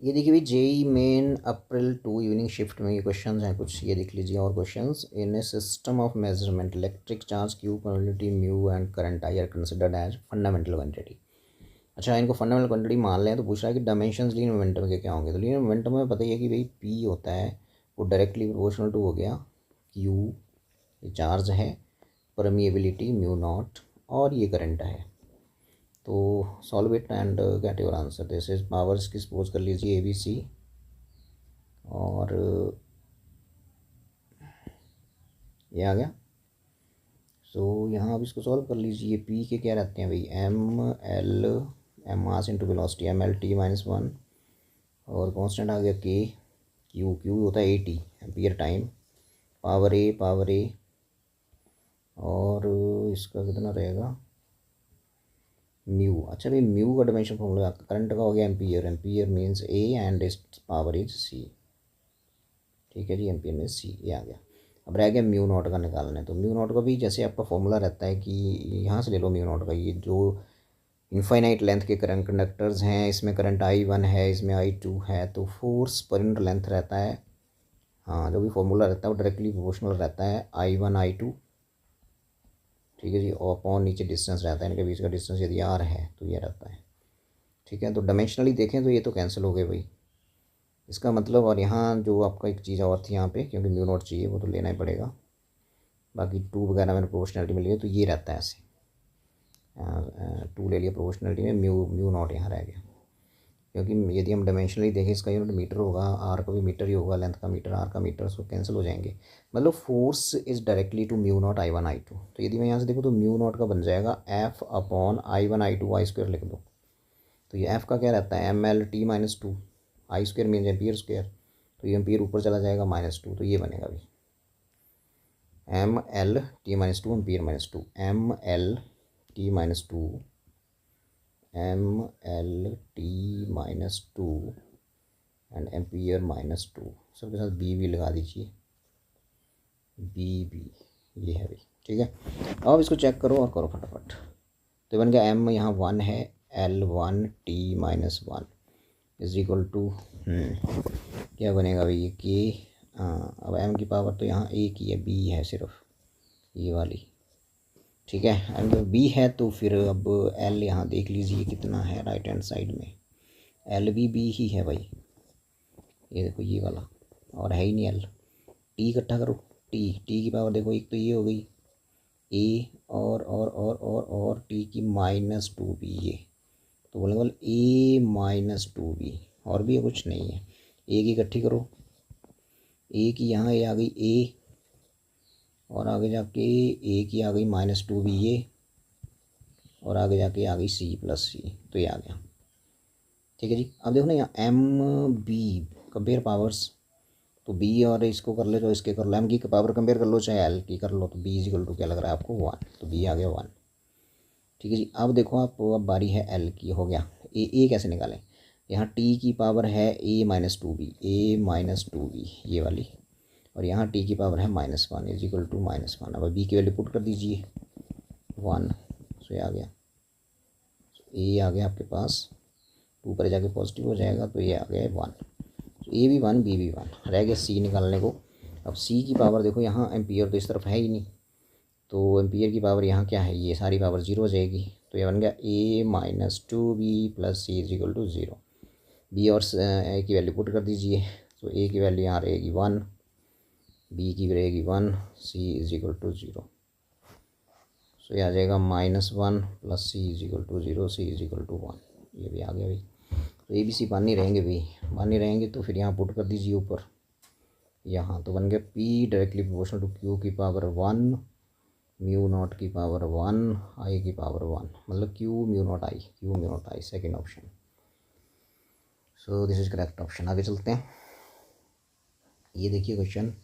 ये देखिए भाई, JEE main April 2 evening shift में ये क्वेश्चंस हैं कुछ, ये देख लीजिए। और questions, in a system of measurement electric charge Q probability mu and current I are considered as fundamental quantity. अच्छा, इनको फंडामेंटल क्वांटिटी मान लें तो पूछ रहा है कि डायमेंशंस लीनियर मोमेंटम के क्या होंगे। तो लीनियर मोमेंटम में पता ही है कि भाई पी होता है वो डायरेक्टली प्रोपोर्शनल टू हो गया क्यू, ये चार्ज है, परमिएबिलिटी म्यू नॉट, और ये करंट है। तो solve it and get your answer. This is powers की सपोज कर लीजिए ए बी सी, और ये आ गया। सो यहाँ अब इसको सॉल्व कर लीजिए। पी के क्या रहते हैं भाई, M L, M mass into velocity, M L T minus one, और कांस्टेंट आ गया के, क्यू, क्यू होता है A T ampere time, power A, और इसका कितना रहेगा म्यू। अच्छा भाई, म्यू का डायमेंशन फॉर्मूला करंट का हो गया ampere, ampere means A and इस पावर इज सी। ठीक है जी, एम्पियर मीन्स सी, ये आ गया। अब रह गया म्यू नॉट का निकालना है। तो म्यू नॉट का भी जैसे आपका फॉर्मूला रहता है कि यहाँ से ले लो म्यू नॉट का, ये जो इनफाइनाइट लेंथ के करंट कंडक्टर्स हैं, इसमें करंट I1 है, इसमें I2 है, तो फोर्स पर यूनिट लेंथ रहता है, हाँ जो भी फॉर्मूला रहता है वो डायरेक्टली प्रोपोर्शनल रहता है I1 I2। ठीक है जी, और अपॉन नीचे डिस्टेंस रहता है, इनके बीच का डिस्टेंस यदि R है तो ये रहता है। ठीक है, तो डायमेंशनली देखें तो ये तो कैंसिल हो गए भाई, इसका मतलब। और यहाँ जो आपका एक चीज़ और थी यहाँ पे, क्योंकि म्यू नॉट चाहिए वो तो लेना ही पड़ेगा, बाकी टू वगैरह मैंने प्रोपोर्शनलिटी में लिए तो ये रहता है ऐसे, टू ले लिया प्रोपोर्शनलिटी में, म्यू म्यू नॉट यहाँ रह गया। क्योंकि यदि हम डायमेंशनली देखें इसका यूनिट मीटर होगा, आर का भी मीटर ही होगा, लेंथ का मीटर, आर का मीटर, सो कैंसिल हो जाएंगे। मतलब force is directly to mu not I1 I2। तो यदि मैं यहाँ से देखूँ तो म्यू नॉट का बन जाएगा एफ अपॉन I1 I2 आई स्क्वायर लिख दो। तो ये एफ का क्या रहता है, M L T minus two, I square mean ampere square, तो ये एम्पियर ऊपर चला जाएगा -2, तो ये बनेगा भी M L T minus two ampere -2, M L T minus two, M L T -2 and ampere -2, सबके साथ बी भी लगा दीजिए, बी, ये है भाई। ठीक है, अब इसको चेक करो और करो फटाफट। तो बन गया एम यहाँ 1 है, L1 T -1 is equal to क्या बनेगा भाई, ये के। अब एम की पावर तो यहाँ ए की है, बी है सिर्फ ये वाली। ठीक है, एंड बी है तो फिर अब एल यहाँ देख लीजिए कितना है राइट हैंड साइड में, एल भी बी ही है भाई, ये देखो ये वाला, और है ही नहीं एल। टी इकट्ठा करो, टी की पावर देखो, एक तो ये हो गई ए, और टी की -2 बी, ये तो बोलेंगे बोल ए -2 बी, और भी है कुछ नहीं है। ए की इकट्ठी करो, ए की यहाँ ये आ गई ए, और आगे जाके ए की आ गई -2 बी ये, और आगे जाके आ गई सी प्लस सी, तो ये आ गया। ठीक है जी, अब देखो ना यहाँ एम बी कंपेयर पावर्स, तो बी और इसको कर ले तो इसके कर लो, एम की पावर कंपेयर कर लो चाहे एल की कर लो, तो बी इज इक्वल टू क्या लग रहा है आपको 1, तो बी आ गया 1। ठीक है जी, अब देखो आप, अब बारी है एल की, हो गया ए कैसे निकालें। यहाँ टी की पावर है A-2 बी, A-2 बी ये वाली, और यहाँ टी की पावर है -1 इज इक्वल टू -1। अब बी की वैल्यू पुट कर दीजिए 1, सो ये आ गया, ए आ गया आपके पास, ऊपर जाके पॉजिटिव हो जाएगा, तो ये आ गया 1। ए भी 1, बी भी 1, रह गया सी निकालने को। अब सी की पावर देखो, यहाँ एम्पियर तो इस तरफ है ही नहीं, तो एम्पियर की पावर यहाँ क्या है, ये सारी पावर 0 हो जाएगी, तो ये बन गया A-2 B plus C is equal to 0। B और ए की वैल्यू पुट कर दीजिए, तो ए की वैल्यू यहाँ रहेगी 1, बी की रहेगी 1, C is equal to 0। So ये आ जाएगा -1 plus C is equal to 0, C is equal to 1, ये भी आ गया भाई। तो ए बी सी मान नहीं रहेंगे भाई, मान नहीं रहेंगे तो फिर यहाँ पुट कर दीजिए ऊपर, यहाँ तो बन गया P directly proportional to Q की पावर 1, म्यू नॉट की पावर 1, आई की पावर 1, मतलब Q mu not I, second option. So this is correct option. आगे चलते हैं, ये देखिए क्वेश्चन,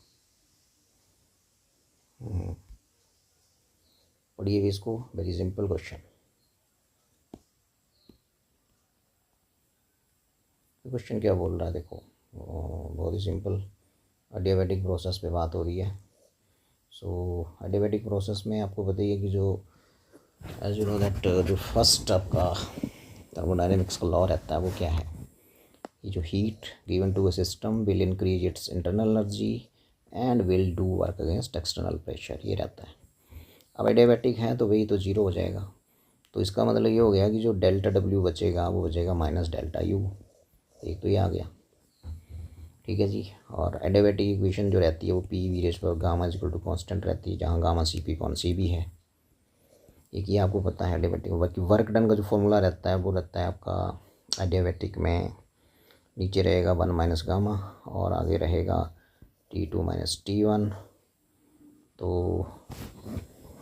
पढ़िए भी इसको, वेरी सिंपल क्वेश्चन। क्वेश्चन क्या बोल रहा है देखो, बहुत ही सिंपल, एडियाबैटिक प्रोसेस पे बात हो रही है। सो एडियाबैटिक प्रोसेस में आपको बताइए कि जो एज यू नो दैट जो फर्स्ट आपका थर्मोडायनेमिक्स का लॉ रहता है वो क्या है, ये जो heat given to a system will increase its internal energy and will do work against external pressure, ये रहता है। अब एडियाबैटिक है तो वही तो जीरो हो जाएगा, तो इसका मतलब ये हो गया कि जो डेल्टा डब्ल्यू बचेगा वो बचेगा माइनस डेल्टा यू, एक तो ये आ गया, ठीक है जी। और एडियाबैटिक इक्वेशन जो रहती है वो पी वी रेज पर गामा इक्वल टू कॉन्स्टेंट रहती है, जहाँ गामा सी पी कौन सी भी है, एक ये आपको पता है एडियाबैटिक। बाकी वर्क डन का जो फॉर्मूला रहता है वो रहता है आपका एडियाबैटिक में, नीचे रहेगा 1 माइनस गामा और आगे रहेगा T2 माइनस T1, तो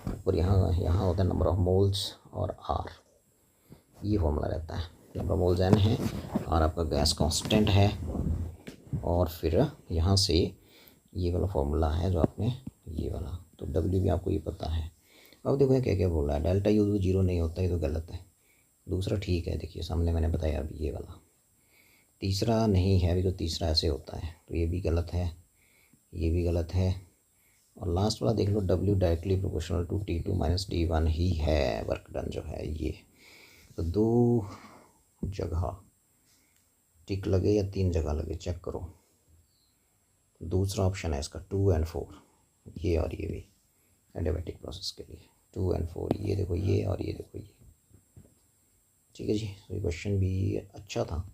ऊपर यहाँ होता है नंबर ऑफ मोल्स और आर, ये फॉर्मूला रहता है। नंबर ऑफ मोल्स n है और आपका गैस कांस्टेंट है, और फिर यहाँ से ये वाला फॉर्मूला है जो आपने ये वाला, तो W भी आपको ये पता है। अब देखो क्या क्या बोल रहा है, डेल्टा यू तो जीरो नहीं होता, ये तो गलत है। दूसरा ठीक है, देखिए सामने मैंने बताया अभी ये वाला। तीसरा नहीं है अभी, तो तीसरा ऐसे होता है, तो ये भी गलत है, ये भी गलत है। और लास्ट वाला देख लो, W directly proportional to T2 minus T1 ही है वर्क डन जो है ये। तो 2 जगह टिक लगे या 3 जगह लगे चेक करो। दूसरा ऑप्शन है इसका 2 और 4, ये और ये भी एडियाबैटिक प्रोसेस के लिए 2 और 4, ये देखो ये और ये देखो ये। ठीक है जी, तो ये क्वेश्चन भी अच्छा था।